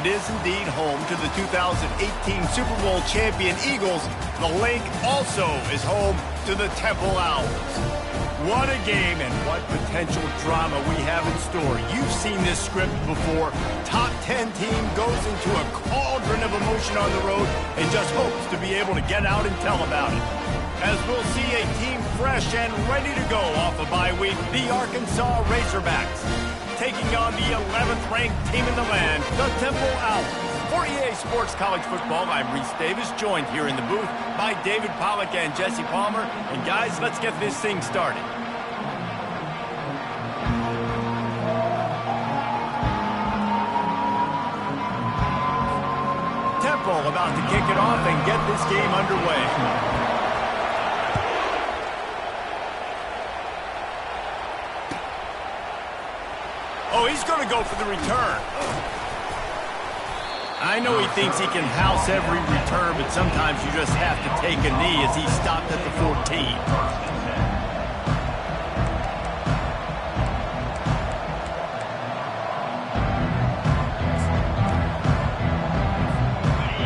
it is indeed home to the 2018 Super Bowl champion Eagles, the Link also is home to the Temple Owls. What a game and what potential drama we have in store. You've seen this script before. Top 10 team goes into a cauldron of emotion on the road and just hopes to be able to get out and tell about it. As we'll see a team fresh and ready to go off a bye week, the Arkansas Razorbacks, taking on the 11th ranked team in the land, the Temple Owls. For EA Sports College Football, I'm Reese Davis, joined here in the booth by David Pollack and Jesse Palmer. And guys, let's get this thing started. Temple about to kick it off and get this game underway. Oh, he's going to go for the return. I know he thinks he can house every return, but sometimes you just have to take a knee as he stopped at the 14.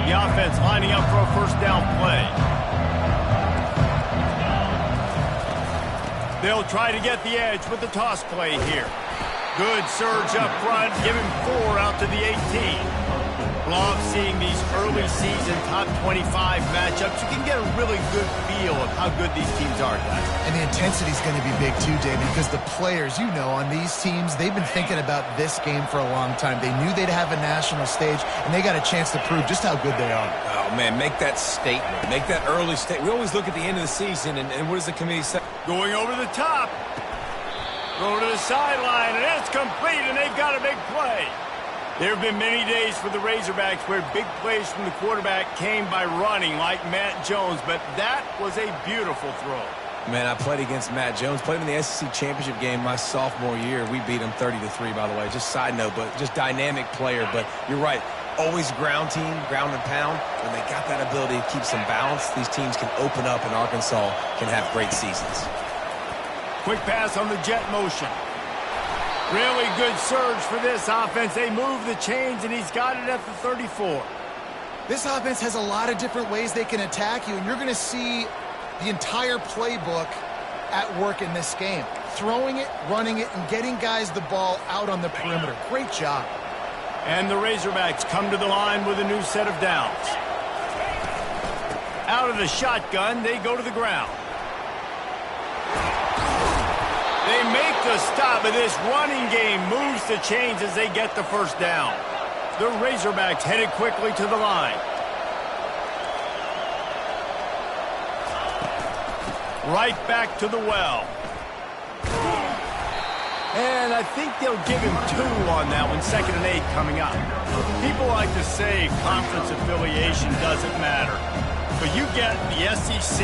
The offense lining up for a first down play. They'll try to get the edge with the toss play here. Good surge up front, give him 4 out to the 18. Love seeing these early season top 25 matchups. You can get a really good feel of how good these teams are, guys. And the intensity is going to be big too, David, because the players, you know, on these teams, they've been thinking about this game for a long time. They knew they'd have a national stage, and they got a chance to prove just how good they are. Oh, man, make that statement. Make that early statement. We always look at the end of the season, and what does the committee say? Going over the top. Go to the sideline, and it's complete, and they've got a big play. There have been many days for the Razorbacks where big plays from the quarterback came by running, like Matt Jones, but that was a beautiful throw. Man, I played against Matt Jones. Played in the SEC championship game my sophomore year. We beat him 30-3, by the way. Just side note, but just dynamic player. But you're right. Always ground team, ground and pound. When they got that ability to keep some balance, these teams can open up, and Arkansas can have great seasons. Quick pass on the jet motion. Really good surge for this offense. They move the chains, and he's got it at the 34. This offense has a lot of different ways they can attack you, and you're going to see the entire playbook at work in this game. Throwing it, running it, and getting guys the ball out on the perimeter. Great job. And the Razorbacks come to the line with a new set of downs. Out of the shotgun, they go to the ground. They make the stop, but this running game moves the chains as they get the first down. The Razorbacks headed quickly to the line. Right back to the well. And I think they'll give him 2 on that one. 2nd and 8 coming up. People like to say conference affiliation doesn't matter. But you get the SEC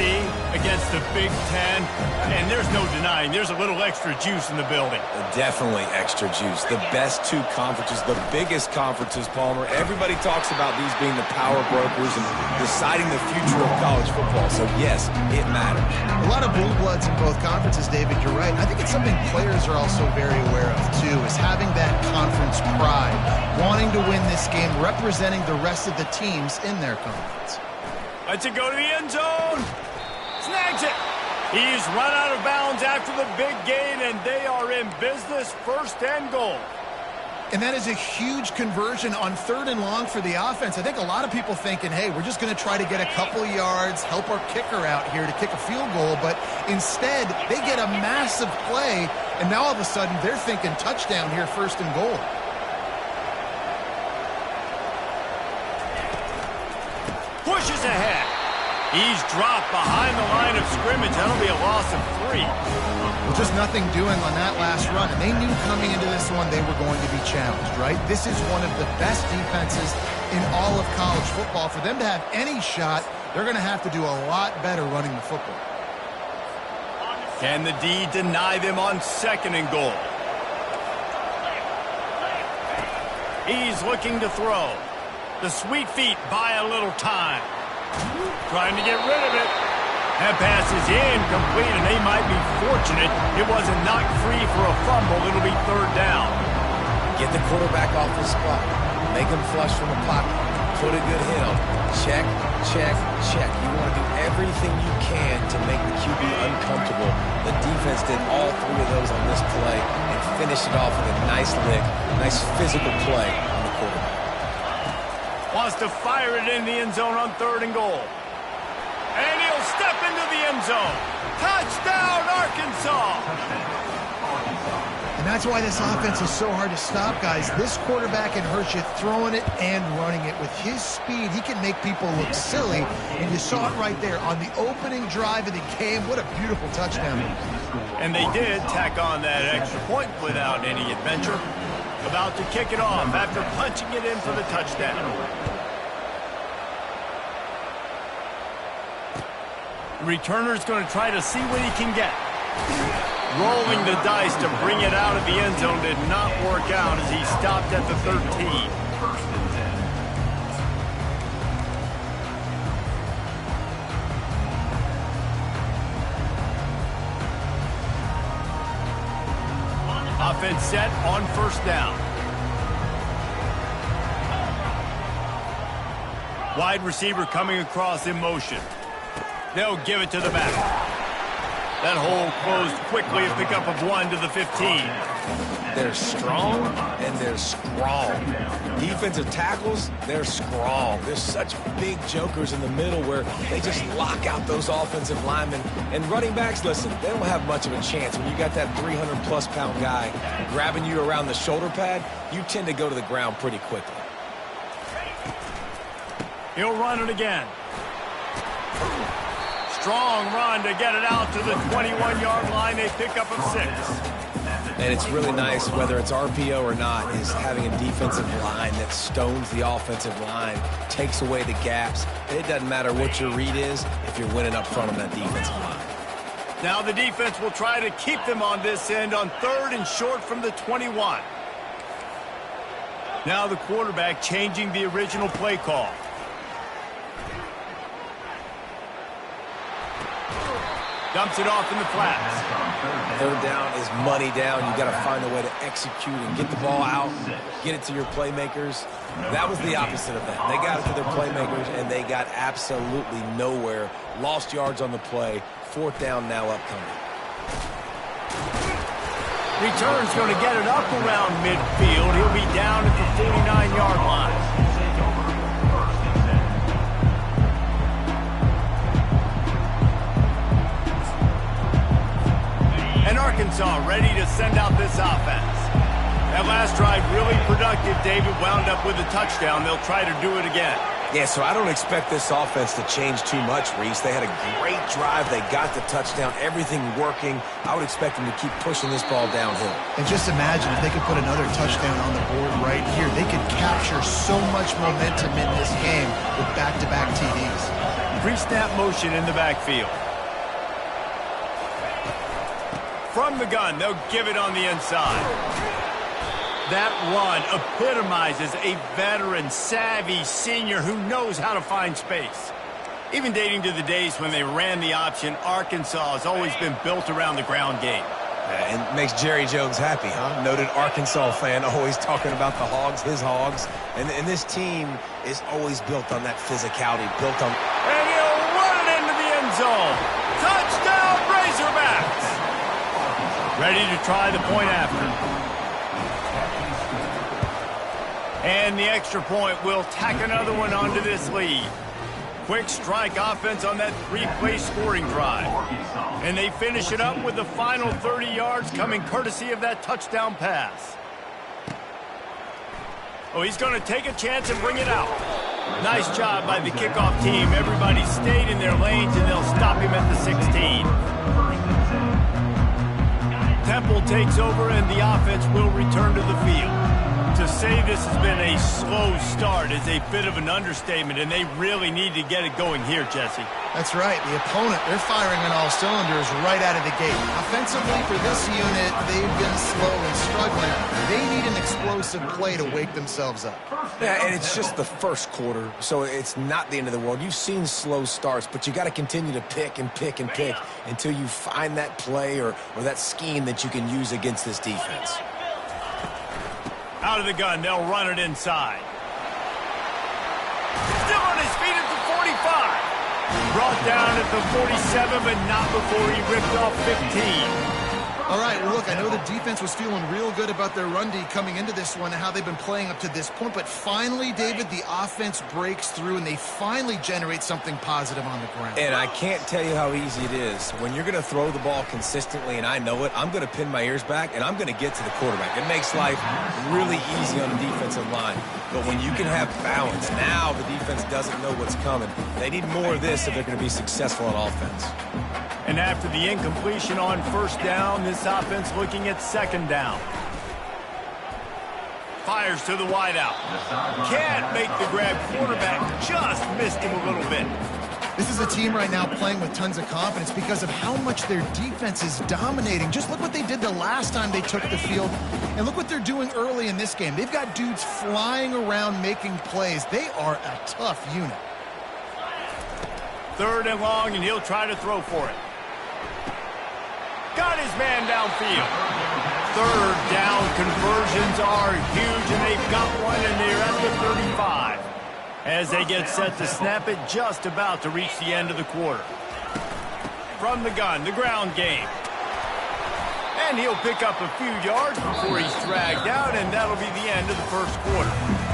against the Big Ten, and there's no denying there's a little extra juice in the building. Definitely extra juice. The best 2 conferences, the biggest conferences, Palmer. Everybody talks about these being the power brokers and deciding the future of college football. So, yes, it matters. A lot of blue bloods in both conferences, David. You're right. I think it's something players are also very aware of, too, is having that conference pride, wanting to win this game, representing the rest of the teams in their conference. Lets it go to the end zone. Snags it. He's run out of bounds after the big gain, and they are in business, 1st and goal. And that is a huge conversion on 3rd and long for the offense. I think a lot of people thinking, hey, we're just going to try to get a couple of yards, help our kicker out here to kick a field goal. But instead, they get a massive play, and now all of a sudden they're thinking touchdown here, 1st and goal. Pushes ahead. He's dropped behind the line of scrimmage. That'll be a loss of 3. Well, just nothing doing on that last run. And they knew coming into this one they were going to be challenged, right? This is one of the best defenses in all of college football. For them to have any shot, they're going to have to do a lot better running the football. Can the D deny them on 2nd and goal? He's looking to throw. The sweet feet buy a little time. Trying to get rid of it. That pass is incomplete, and they might be fortunate it wasn't knocked free for a fumble. It'll be 3rd down. Get the quarterback off the spot. Make him flush from the pocket. Put a good hit on him. Check, check, check. You want to do everything you can to make the QB uncomfortable. The defense did all three of those on this play and finished it off with a nice lick, nice physical play on the quarterback. Wants to fire it in the end zone on 3rd and goal. And he'll step into the end zone. Touchdown, Arkansas! And that's why this offense is so hard to stop, guys. This quarterback can hurt you throwing it and running it. With his speed, he can make people look silly. And you saw it right there on the opening drive of the game. What a beautiful touchdown. And they did tack on that extra point without any adventure. About to kick it off after punching it in for the touchdown. The returner's going to try to see what he can get. Rolling the dice to bring it out of the end zone did not work out as he stopped at the 13. Offense set on 1st down. Wide receiver coming across in motion. They'll give it to the back. That hole closed quickly, a pickup of 1 to the 15. They're strong and they're strong. Defensive tackles, they're strong. There's such big jokers in the middle where they just lock out those offensive linemen. And running backs, listen, they don't have much of a chance. When you got that 300-plus pound guy grabbing you around the shoulder pad, you tend to go to the ground pretty quickly. He'll run it again. Strong run to get it out to the 21-yard line. A pickup of 6. And it's really nice, whether it's RPO or not, is having a defensive line that stones the offensive line, takes away the gaps. And it doesn't matter what your read is if you're winning up front on that defensive line. Now the defense will try to keep them on this end on 3rd and short from the 21. Now the quarterback changing the original play call. Dumps it off in the flats. 3rd down is money down. You got to find a way to execute and get the ball out, get it to your playmakers. That was the opposite of that. They got it to their playmakers, and they got absolutely nowhere. Lost yards on the play. 4th down now upcoming. Return's going to get it up around midfield. He'll be down at the 49-yard line. And Arkansas ready to send out this offense. That last drive really productive. David wound up with a touchdown. They'll try to do it again. Yeah, so I don't expect this offense to change too much, Reese. They had a great drive. They got the touchdown. Everything working. I would expect them to keep pushing this ball downhill. And just imagine if they could put another touchdown on the board right here. They could capture so much momentum in this game with back-to-back TDs. Pre-snap motion in the backfield. From the gun, they'll give it on the inside. That run epitomizes a veteran, savvy senior who knows how to find space. Even dating to the days when they ran the option, Arkansas has always been built around the ground game. And makes Jerry Jones happy, huh? Noted Arkansas fan, always talking about the Hogs, his Hogs. And this team is always built on that physicality, built on... And he'll run it into the end zone. Touchdown, Razorbacks! Ready to try the point after. And the extra point will tack another one onto this lead. Quick strike offense on that 3-play scoring drive. And they finish it up with the final 30 yards coming courtesy of that touchdown pass. Oh, he's going to take a chance and bring it out. Nice job by the kickoff team. Everybody stayed in their lanes, and they'll stop him at the 16. Temple takes over, and the offense will return to the field. To say this has been a slow start is a bit of an understatement, and they really need to get it going here, Jesse. That's right. The opponent, they're firing on all cylinders right out of the gate. Offensively, for this unit, they've been slow and struggling. They need an explosive play to wake themselves up. Yeah, and it's just the first quarter, so it's not the end of the world. You've seen slow starts, but you got to continue to pick and pick and pick until you find that play or that scheme that you can use against this defense. Out of the gun, they'll run it inside. Brought down at the 47, but not before he ripped off 15. All right, well, look, I know the defense was feeling real good about their run D coming into this one and how they've been playing up to this point, but finally, David, the offense breaks through and they finally generate something positive on the ground. And I can't tell you how easy it is. When you're going to throw the ball consistently, and I know it, I'm going to pin my ears back, and I'm going to get to the quarterback. It makes life really easy on the defensive line. But when you can have balance, now the defense doesn't know what's coming. They need more of this if they're going to be successful on offense. And after the incompletion on first down, this offense looking at second down. Fires to the wideout. Can't make the grab. Quarterback just missed him a little bit. This is a team right now playing with tons of confidence because of how much their defense is dominating. Just look what they did the last time they took the field, and look what they're doing early in this game. They've got dudes flying around making plays. They are a tough unit. Third and long, and he'll try to throw for it. Got his man downfield. Third down conversions are huge, and they've got one, and they're at the 35. As they get set to snap it, just about to reach the end of the quarter. From the gun, the ground game. And he'll pick up a few yards before he's dragged out, and that'll be the end of the first quarter.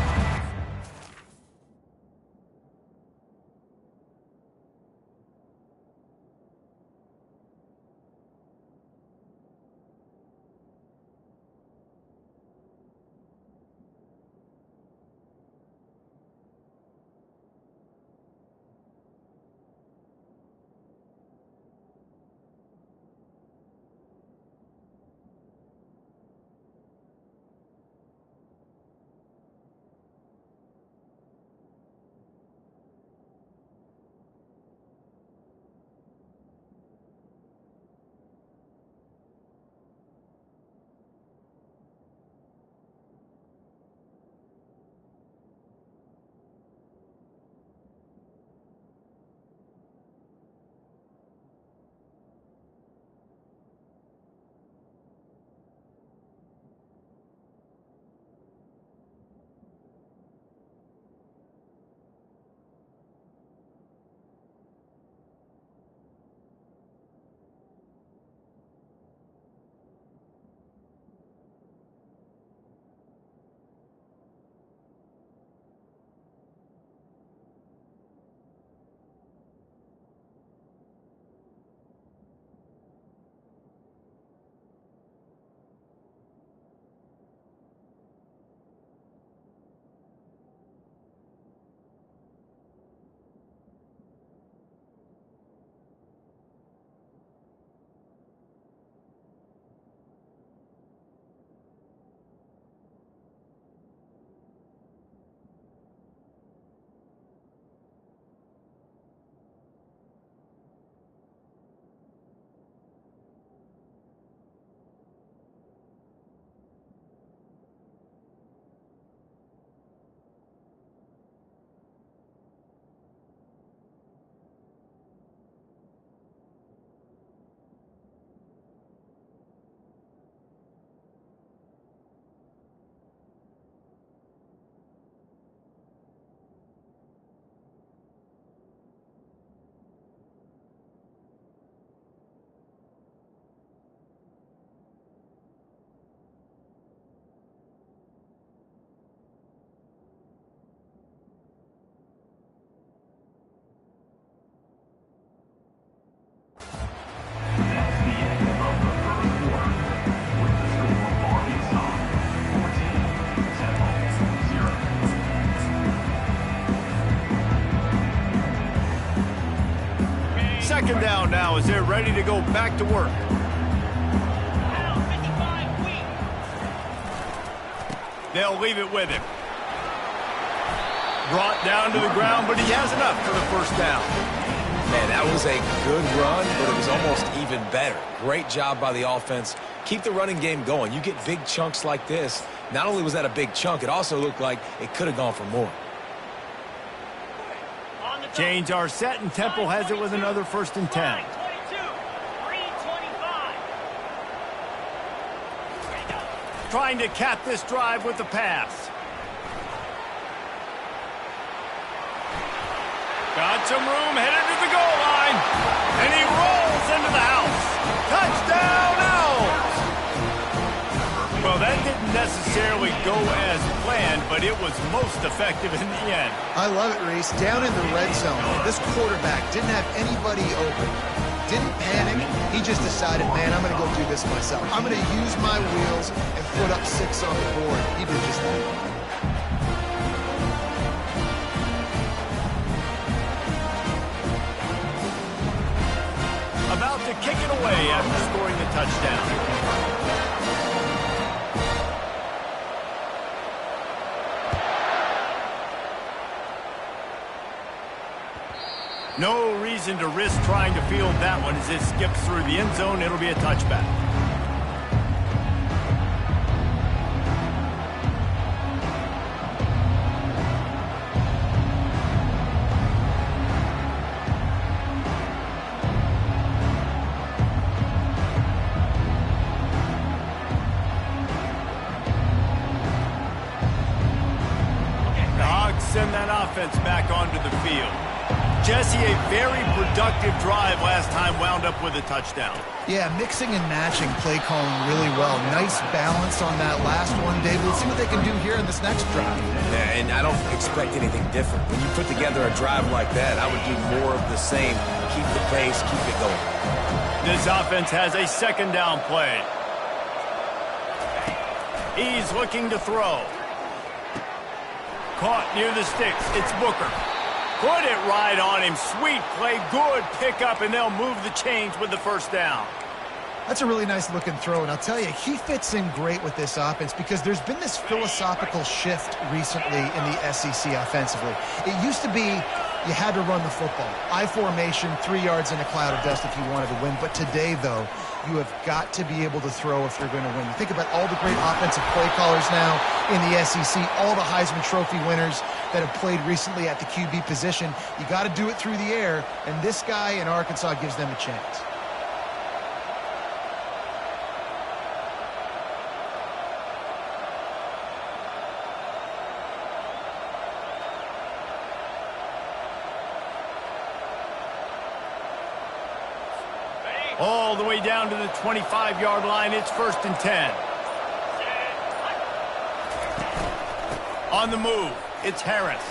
Second down now as they're ready to go back to work. They'll leave it with him. Brought down to the ground, but he has enough for the first down. Man, that was a good run, but it was almost even better. Great job by the offense. Keep the running game going. You get big chunks like this. Not only was that a big chunk, it also looked like it could have gone for more. Chains are set, and Temple has it with another 1st and 10. Trying to cap this drive with the pass. Got some room, headed to the goal And he rolls into the house. Touchdown, Owls! Well, that didn't necessarily go as planned, but it was most effective in the end. I love it, Reese. Down in the red zone, this quarterback didn't have anybody open. Didn't panic. He just decided, man, I'm going to go do this myself. I'm going to use my wheels and put up 6 on the board. He did just that. About to kick it away after scoring the touchdown. No reason to risk trying to field that one as it skips through the end zone. It'll be a touchback. The Hogs send that offense back onto the field. Jesse, a very productive drive last time wound up with a touchdown. Yeah, mixing and matching play calling really well. Nice balance on that last one, David. Let's see what they can do here in this next drive. Yeah, and I don't expect anything different. When you put together a drive like that, I would do more of the same. Keep the pace, keep it going. This offense has a second down play. He's looking to throw. Caught near the sticks. It's Booker. Put it right on him. Sweet play. Good pickup, and they'll move the chains with the first down. That's a really nice looking throw, and I'll tell you, he fits in great with this offense because there's been this philosophical shift recently in the SEC offensively. It used to be you had to run the football. I formation, 3 yards in a cloud of dust if you wanted to win. But today, though, you have got to be able to throw if you're going to win. You think about all the great offensive play callers now in the SEC, all the Heisman Trophy winners that have played recently at the QB position. You got to do it through the air, and this guy in Arkansas gives them a chance. All the way down to the 25-yard line. It's 1st and 10. On the move, it's Harris.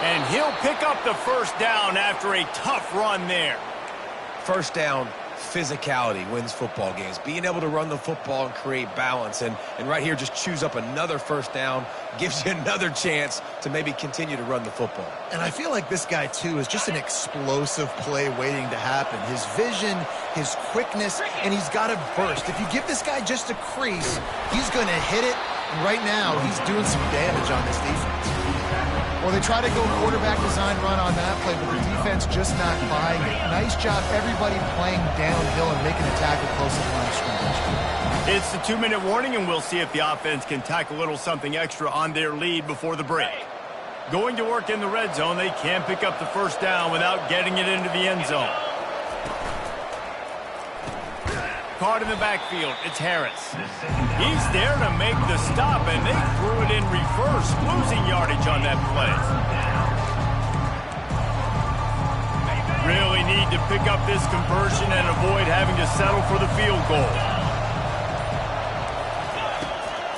And he'll pick up the first down after a tough run there. First down, physicality wins football games. Being able to run the football and create balance. And right here, just choose up another first down, gives you another chance to maybe continue to run the football. And I feel like this guy, too, is just an explosive play waiting to happen. His vision, his quickness, and he's got a burst. If you give this guy just a crease, he's going to hit it. And right now, he's doing some damage on this defense. Well, they try to go quarterback design run on that play, but the defense just not buying it. Nice job, everybody playing downhill and making a tackle close to the line of scrimmage. It's the 2-minute warning, and we'll see if the offense can tack a little something extra on their lead before the break. Going to work in the red zone, they can't pick up the first down without getting it into the end zone. Caught in the backfield, it's Harris. He's there to make the stop, and they threw it in reverse, losing yardage on that play. Really need to pick up this conversion and avoid having to settle for the field goal.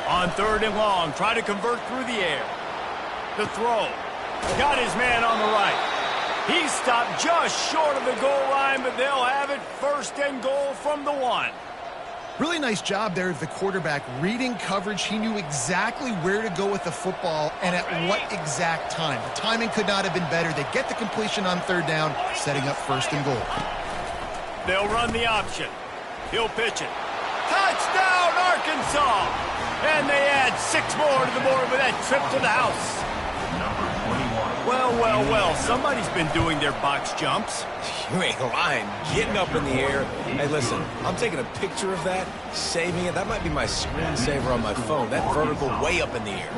On 3rd and long, try to convert through the air. The throw. Got his man on the right. He stopped just short of the goal line, but they'll have it 1st and goal from the 1. Really nice job there of the quarterback reading coverage. He knew exactly where to go with the football and at what exact time. The timing could not have been better. They get the completion on 3rd down, setting up 1st and goal. They'll run the option. He'll pitch it. Touchdown, Arkansas! And they add 6 more to the board with that trip to the house. Well, somebody's been doing their box jumps. You ain't lying. Getting up in the air. Hey, listen, I'm taking a picture of that, saving it. That might be my screensaver on my phone. That vertical way up in the air.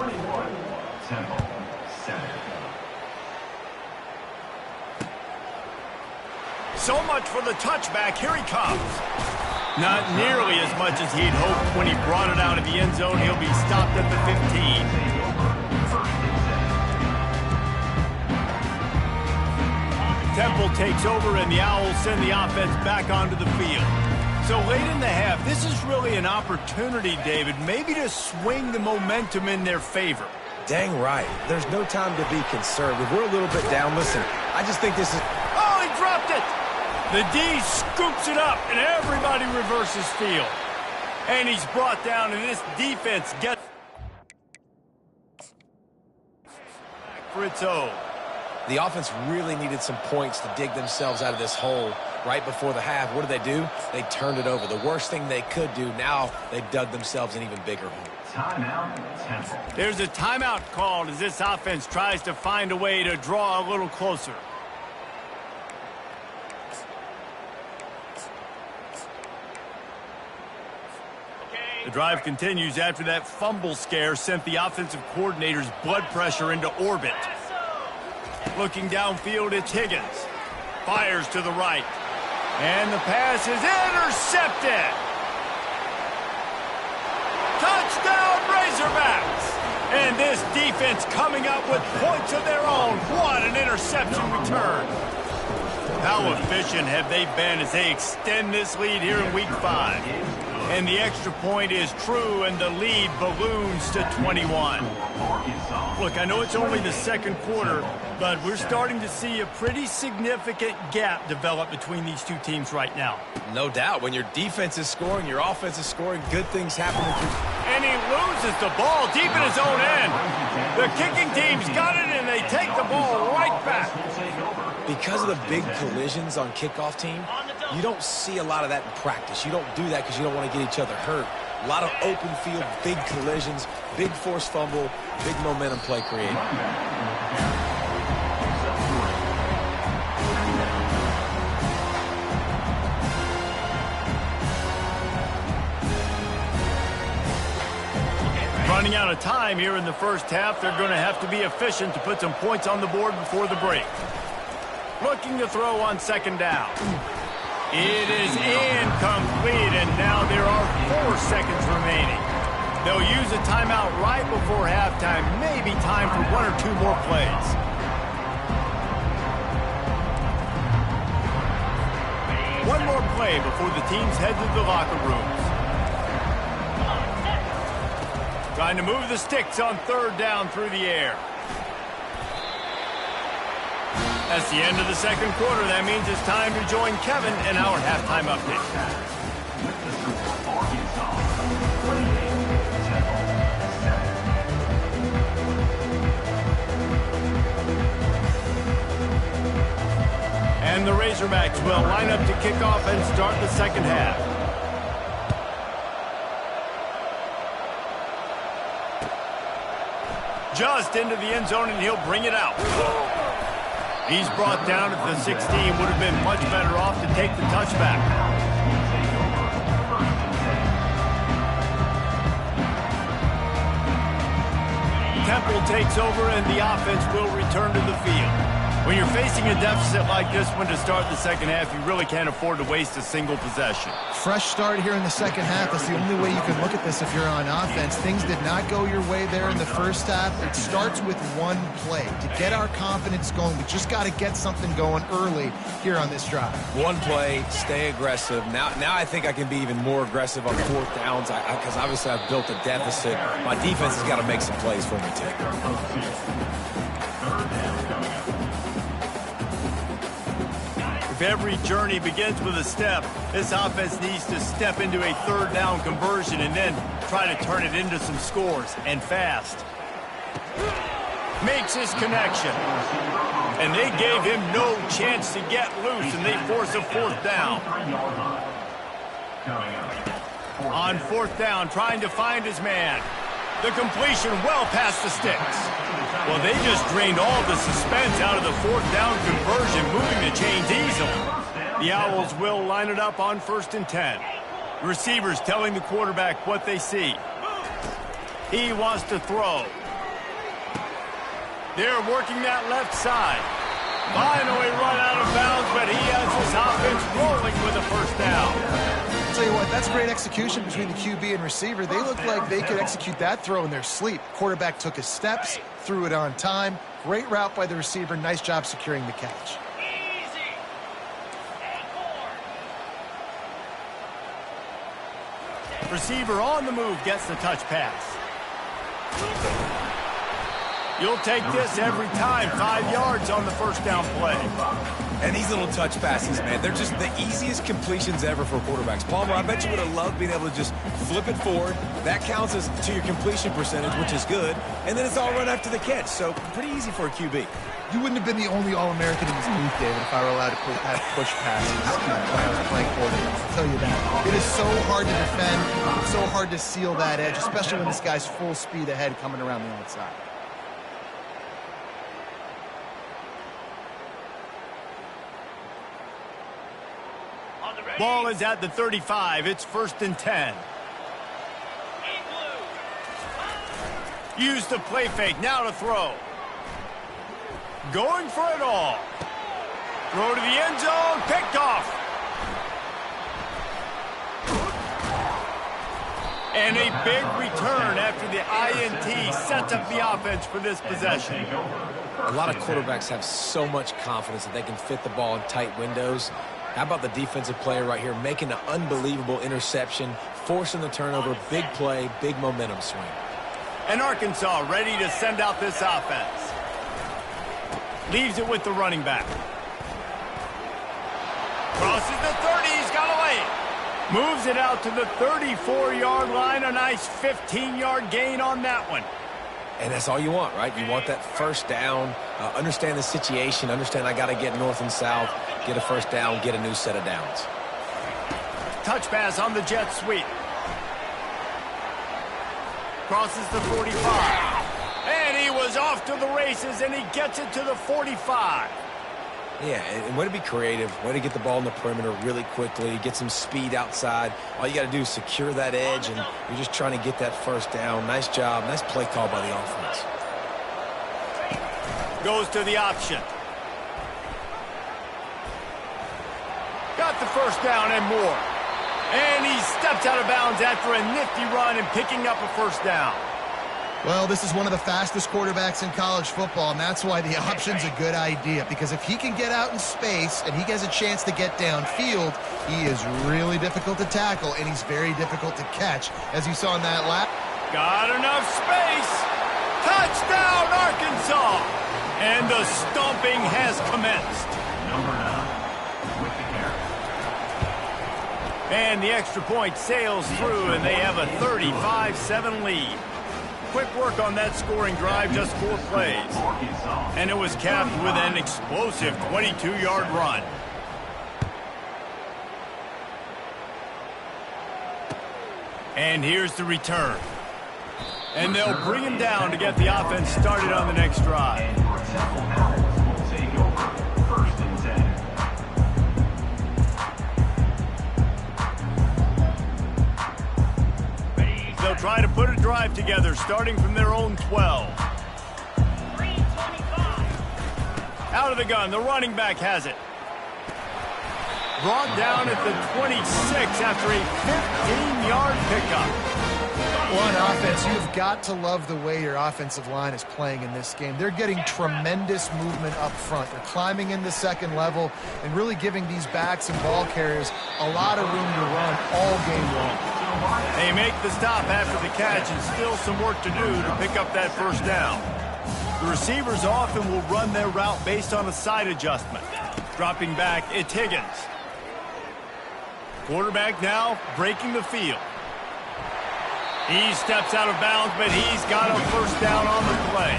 So much for the touchback. Here he comes. Not nearly as much as he'd hoped when he brought it out of the end zone. He'll be stopped at the 15. Temple takes over, and the Owls send the offense back onto the field. So late in the half, this is really an opportunity, David, maybe to swing the momentum in their favor. Dang right. There's no time to be conservative. We're a little bit down. Listen, I just think this is... Oh, he dropped it! The D scoops it up, and everybody reverses field. And he's brought down, and this defense gets for its own. The offense really needed some points to dig themselves out of this hole right before the half. What did? They turned it over. The worst thing they could do. Now they've dug themselves an even bigger hole. Timeout, Temple. There's a timeout called as this offense tries to find a way to draw a little closer. The drive continues after that fumble scare sent the offensive coordinator's blood pressure into orbit. Looking downfield, it's Higgins. Fires to the right. And the pass is intercepted. Touchdown, Razorbacks! And this defense coming up with points of their own. What an interception return. How efficient have they been as they extend this lead here in Week 5? And the extra point is true, and the lead balloons to 21. Look, I know it's only the second quarter, but we're starting to see a pretty significant gap develop between these two teams right now. No doubt. When your defense is scoring, your offense is scoring, good things happen. And he loses the ball deep in his own end. The kicking team's got it, and they take the ball right back. Because of the big collisions on kickoff team, you don't see a lot of that in practice. You don't do that because you don't want to get each other hurt. A lot of open field, big collisions, big forced fumble, big momentum play created. Running out of time here in the first half, they're going to have to be efficient to put some points on the board before the break. Looking to throw on second down. It is incomplete, and now there are 4 seconds remaining. They'll use a timeout right before halftime, maybe time for 1 or 2 more plays. One more play before the teams head to the locker rooms. Trying to move the sticks on third down through the air. That's the end of the second quarter. That means it's time to join Kevin in our halftime update. And the Razorbacks will line up to kick off and start the second half. Just into the end zone, and he'll bring it out. He's brought down at the 16. Would have been much better off to take the touchback. Temple takes over, and the offense will return to the field. When you're facing a deficit like this one to start the second half, you really can't afford to waste a single possession. Fresh start here in the second half. That's the only way you can look at this if you're on offense. Things did not go your way there in the first half. It starts with one play. To get our confidence going, we just got to get something going early here on this drive. One play, stay aggressive. Now I think I can be even more aggressive on fourth downs because obviously I've built a deficit. My defense has got to make some plays for me too. Every journey begins with a step. This offense needs to step into a third down conversion and then try to turn it into some scores, and fast. Makes his connection. And they gave him no chance to get loose, and they force a fourth down. On fourth down, trying to find his man. The completion well past the sticks. Well, they just drained all the suspense out of the fourth down conversion, moving the chains easily. The Owls will line it up on 1st and 10. Receivers telling the quarterback what they see. He wants to throw. They're working that left side. Finally run out of bounds, but he has his offense rolling with a first down. I'll tell you what, that's great execution between the QB and receiver. They look like they could execute that throw in their sleep. Quarterback took his steps, threw it on time. Great route by the receiver. Nice job securing the catch. Receiver on the move gets the touch pass. You'll take this every time. 5 yards on the first down play. And these little touch passes, man, they're just the easiest completions ever for quarterbacks. Palmer, I bet you would have loved being able to just flip it forward. That counts as to your completion percentage, which is good. And then it's all run after the catch. So pretty easy for a QB. You wouldn't have been the only All-American in this booth, David, if I were allowed to have push passes when I was playing quarterback. I'll tell you that. It is so hard to defend. It's so hard to seal that edge, especially when this guy's full speed ahead coming around the outside. Ball is at the 35. It's 1st and 10. Use the play fake. Now to throw. Going for it all. Throw to the end zone. Picked off. And a big return after the INT sets up the offense for this possession. A lot of quarterbacks have so much confidence that they can fit the ball in tight windows. How about the defensive player right here making an unbelievable interception, forcing the turnover, big play, big momentum swing. And Arkansas ready to send out this offense. Leaves it with the running back. Crosses the 30, he's got away. Moves it out to the 34-yard line, a nice 15-yard gain on that one. And that's all you want, right? You want that first down, understand the situation, understand I got to get north and south, get a first down, get a new set of downs. Touch pass on the jet sweep. Crosses the 45. And he was off to the races, and he gets it to the 45. Yeah, and way to be creative, way to get the ball in the perimeter really quickly, get some speed outside. All you got to do is secure that edge, and you're just trying to get that first down. Nice job. Nice play call by the offense. Goes to the option. Got the first down and more. And he steps out of bounds after a nifty run and picking up a first down. Well, this is one of the fastest quarterbacks in college football, and that's why the option's a good idea, because if he can get out in space and he has a chance to get downfield, he is really difficult to tackle, and he's very difficult to catch, as you saw in that lap. Got enough space. Touchdown, Arkansas. And the stomping has commenced. Number 9 with the carry. And the extra point sails through, and they have a 35-7 lead. Quick work on that scoring drive, just 4 plays. And it was capped with an explosive 22-yard run. And here's the return. And they'll bring him down to get the offense started on the next drive. They'll try to put a drive together, starting from their own 12. Out of the gun, the running back has it. Brought down at the 26 after a 15-yard pickup. On offense, you've got to love the way your offensive line is playing in this game. They're getting tremendous movement up front. They're climbing in the second level and really giving these backs and ball carriers a lot of room to run all game long. They make the stop after the catch, and still some work to do to pick up that first down. The receivers often will run their route based on a side adjustment. Dropping back, it's Higgins. Quarterback now breaking the field. He steps out of bounds, but he's got a first down on the play.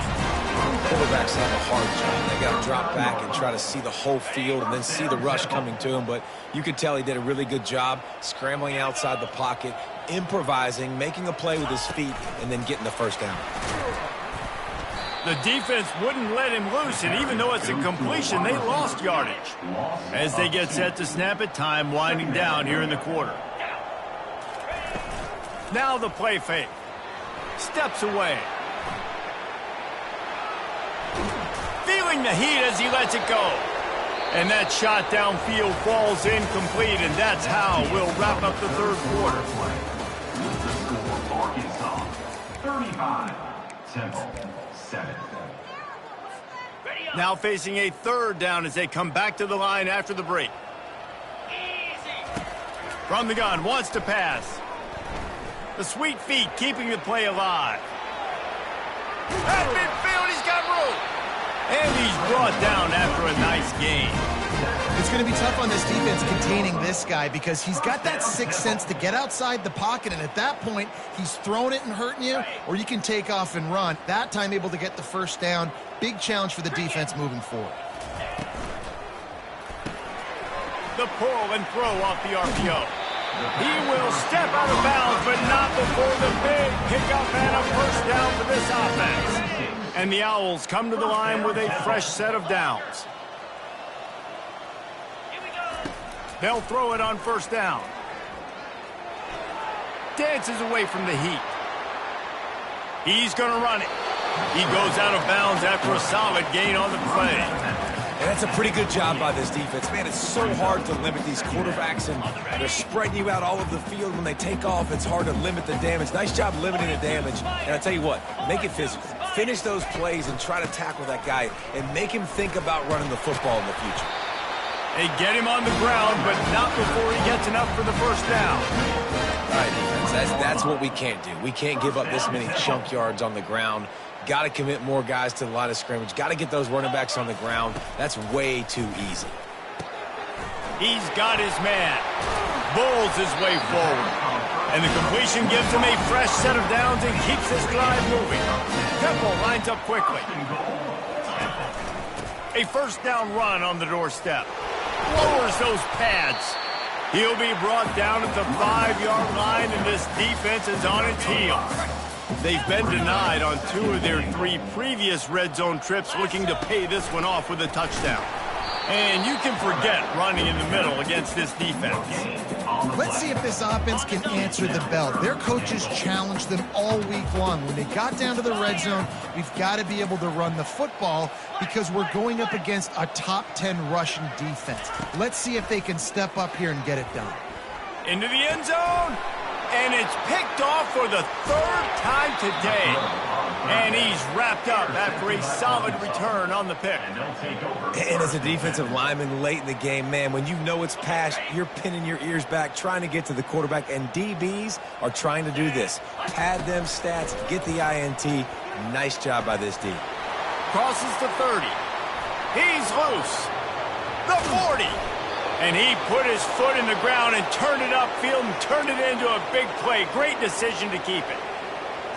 Quarterbacks have a hard job. They got to drop back and try to see the whole field and then see the rush coming to him. But you could tell he did a really good job scrambling outside the pocket, improvising, making a play with his feet, and then getting the first down. The defense wouldn't let him loose, and even though it's a completion, they lost yardage. As they get set to snap it, time winding down here in the quarter. Now the play fake. Steps away. Feeling the heat as he lets it go. And that shot downfield falls incomplete, and that's how we'll wrap up the third quarter. Arkansas 35, Temple 7. Now facing a third down as they come back to the line after the break. From the gun, wants to pass. The sweet feet keeping the play alive. At midfield, he's got room. And he's brought down after a nice gain. It's going to be tough on this defense containing this guy because he's got that sixth sense to get outside the pocket, and at that point, he's throwing it and hurting you, or you can take off and run. That time able to get the first down. Big challenge for the defense moving forward. The pull and throw off the RPO. He will step out of bounds, but not before the big pickup and a first down for this offense. And the Owls come to the line with a fresh set of downs. They'll throw it on first down. Dances away from the heat. He's going to run it. He goes out of bounds after a solid gain on the play. And that's a pretty good job by this defense. Man, it's so hard to limit these quarterbacks, and they're spreading you out all over the field. When they take off, it's hard to limit the damage. Nice job limiting the damage. And I'll tell you what, make it physical. Finish those plays and try to tackle that guy and make him think about running the football in the future. They get him on the ground, but not before he gets enough for the first down. All right, defense, that's what we can't do. We can't give up this many chunk yards on the ground. Got to commit more guys to the line of scrimmage. Got to get those running backs on the ground. That's way too easy. He's got his man. Bowls his way forward. And the completion gives him a fresh set of downs and keeps this drive moving. Temple lines up quickly. A first down run on the doorstep. Lowers those pads. He'll be brought down at the 5-yard line, and this defense is on its heels. They've been denied on 2 of their 3 previous red zone trips, looking to pay this one off with a touchdown. And you can forget running in the middle against this defense. Let's see if this offense can answer the bell. Their coaches challenged them all week long. When they got down to the red zone, we've got to be able to run the football because we're going up against a top 10 rushing defense. Let's see if they can step up here and get it done. Into the end zone, and it's picked off for the 3rd time today. And he's wrapped up after a solid return on the pick. And as a defensive lineman late in the game, man, when you know it's passed, you're pinning your ears back, trying to get to the quarterback, and DBs are trying to do this. Pad them stats, get the INT. Nice job by this D. Crosses the 30. He's loose. The 40. And he put his foot in the ground and turned it upfield and turned it into a big play. Great decision to keep it.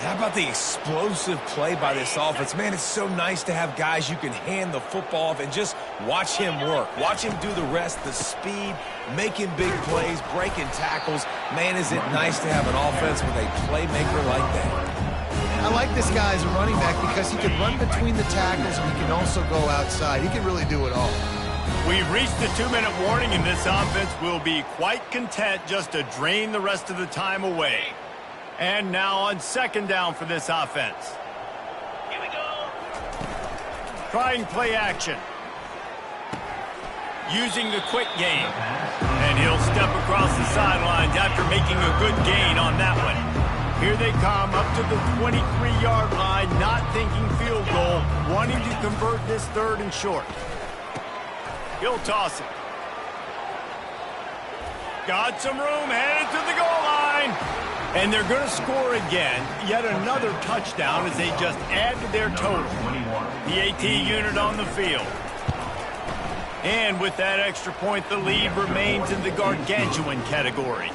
How about the explosive play by this offense? Man, it's so nice to have guys you can hand the football off and just watch him work. Watch him do the rest, the speed, making big plays, breaking tackles. Man, is it nice to have an offense with a playmaker like that. I like this guy as a running back because he can run between the tackles and he can also go outside. He can really do it all. We've reached the 2-minute warning, and this offense will be quite content just to drain the rest of the time away. And now on second down for this offense. Here we go. Trying play action. Using the quick game. And he'll step across the sidelines after making a good gain on that one. Here they come up to the 23-yard line, not thinking field goal, wanting to convert this 3rd and short. He'll toss it. Got some room, headed to the goal line. And they're going to score again, yet another touchdown as they just add to their total. The AT unit on the field. And with that extra point, the lead remains in the gargantuan category.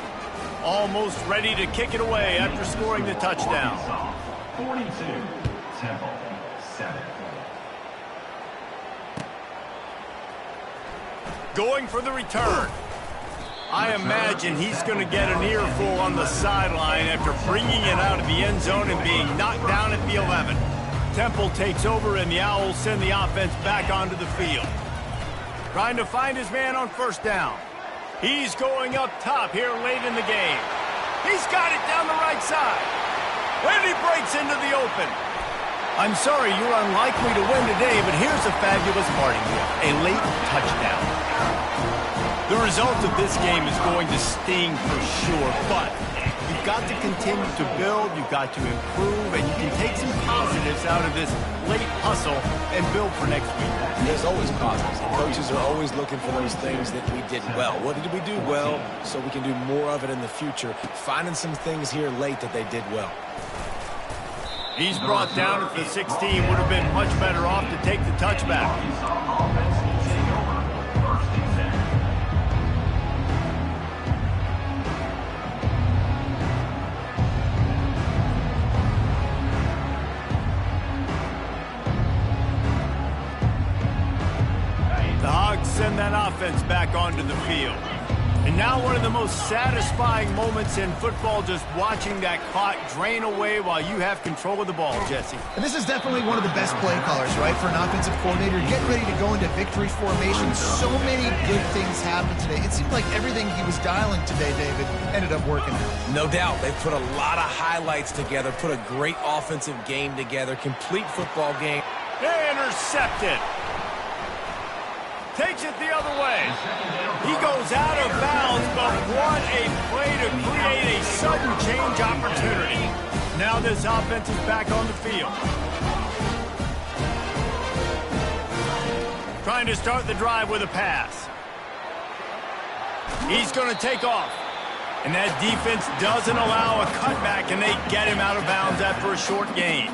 Almost ready to kick it away after scoring the touchdown. 42, Temple, 7. Going for the return. I imagine he's going to get an earful on the sideline after bringing it out of the end zone and being knocked down at the 11. Temple takes over, and the Owls send the offense back onto the field. Trying to find his man on first down. He's going up top here late in the game. He's got it down the right side. And he breaks into the open. I'm sorry you're unlikely to win today, but here's a fabulous parting gift. A late touchdown. The result of this game is going to sting for sure, but you you've got to continue to build, you've got to improve, and you can take some positives out of this late hustle and build for next week. There's always positives. Coaches are always looking for those things that we did well. What did we do well so we can do more of it in the future? Finding some things here late that they did well. He's brought down at the 16. Would have been much better off to take the touchback. The Hogs send that offense back onto the field. And now one of the most satisfying moments in football, just watching that clock drain away while you have control of the ball, Jesse. And this is definitely one of the best play callers, right, for an offensive coordinator. Getting ready to go into victory formation. So many good things happened today. It seemed like everything he was dialing today, David, ended up working out. No doubt. They put a lot of highlights together, put a great offensive game together, complete football game. Intercepted. Takes it the other way. He goes out of bounds, but what a play to create a sudden change opportunity. Now this offense is back on the field. Trying to start the drive with a pass. He's going to take off. And that defense doesn't allow a cutback, and they get him out of bounds after a short gain.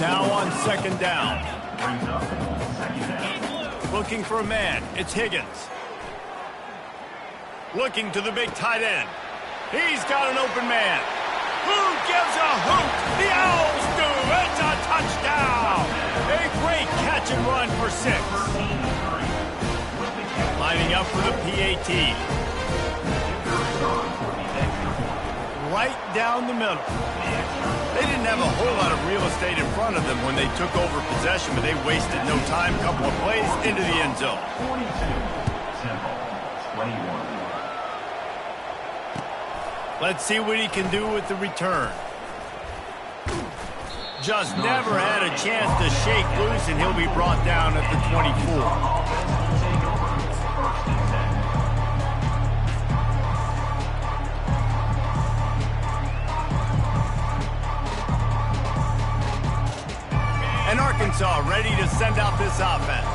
Now on second down. Looking for a man. It's Higgins. Looking to the big tight end. He's got an open man. Who gives a hoot? The Owls do. It's a touchdown. A great catch and run for 6. Lining up for the PAT. Right down the middle. They didn't have a whole lot of real estate in front of them when they took over possession, but they wasted no time. Couple of plays into the end zone. 42, Temple, 21. Let's see what he can do with the return. Just never had a chance to shake loose, and he'll be brought down at the 24. And Arkansas ready to send out this offense.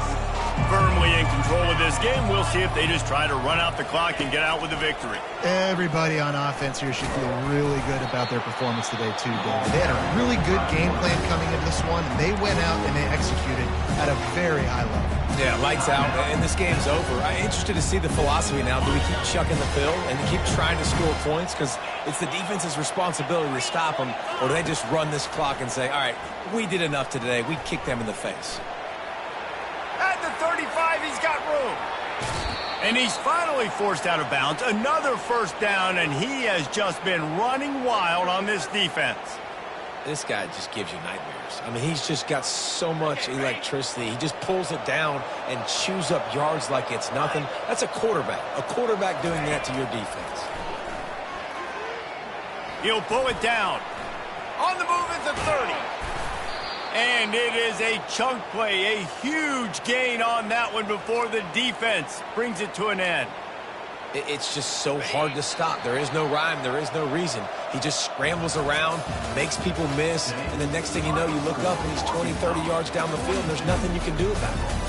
Firmly in control of this game. We'll see if they just try to run out the clock and get out with a victory. Everybody on offense here should feel really good about their performance today, too, David. They had a really good game plan coming into this one, and they went out and they executed at a very high level. Yeah, lights out, and this game's over. I'm interested to see the philosophy now. Do we keep chucking the pill and keep trying to score points? Because it's the defense's responsibility to stop them, or do they just run this clock and say, all right, we did enough today. We kicked them in the face. At the 35, he's got room. And he's finally forced out of bounds. Another first down, and he has just been running wild on this defense. This guy just gives you nightmares. I mean, he's just got so much electricity. He just pulls it down and chews up yards like it's nothing. That's a quarterback. A quarterback doing that to your defense. He'll pull it down. On the move at the 30. And it is a chunk play, a huge gain on that one before the defense brings it to an end. It's just so hard to stop. There is no rhyme. There is no reason. He just scrambles around, makes people miss, and the next thing you know, you look up and he's 20, 30 yards down the field, and there's nothing you can do about it.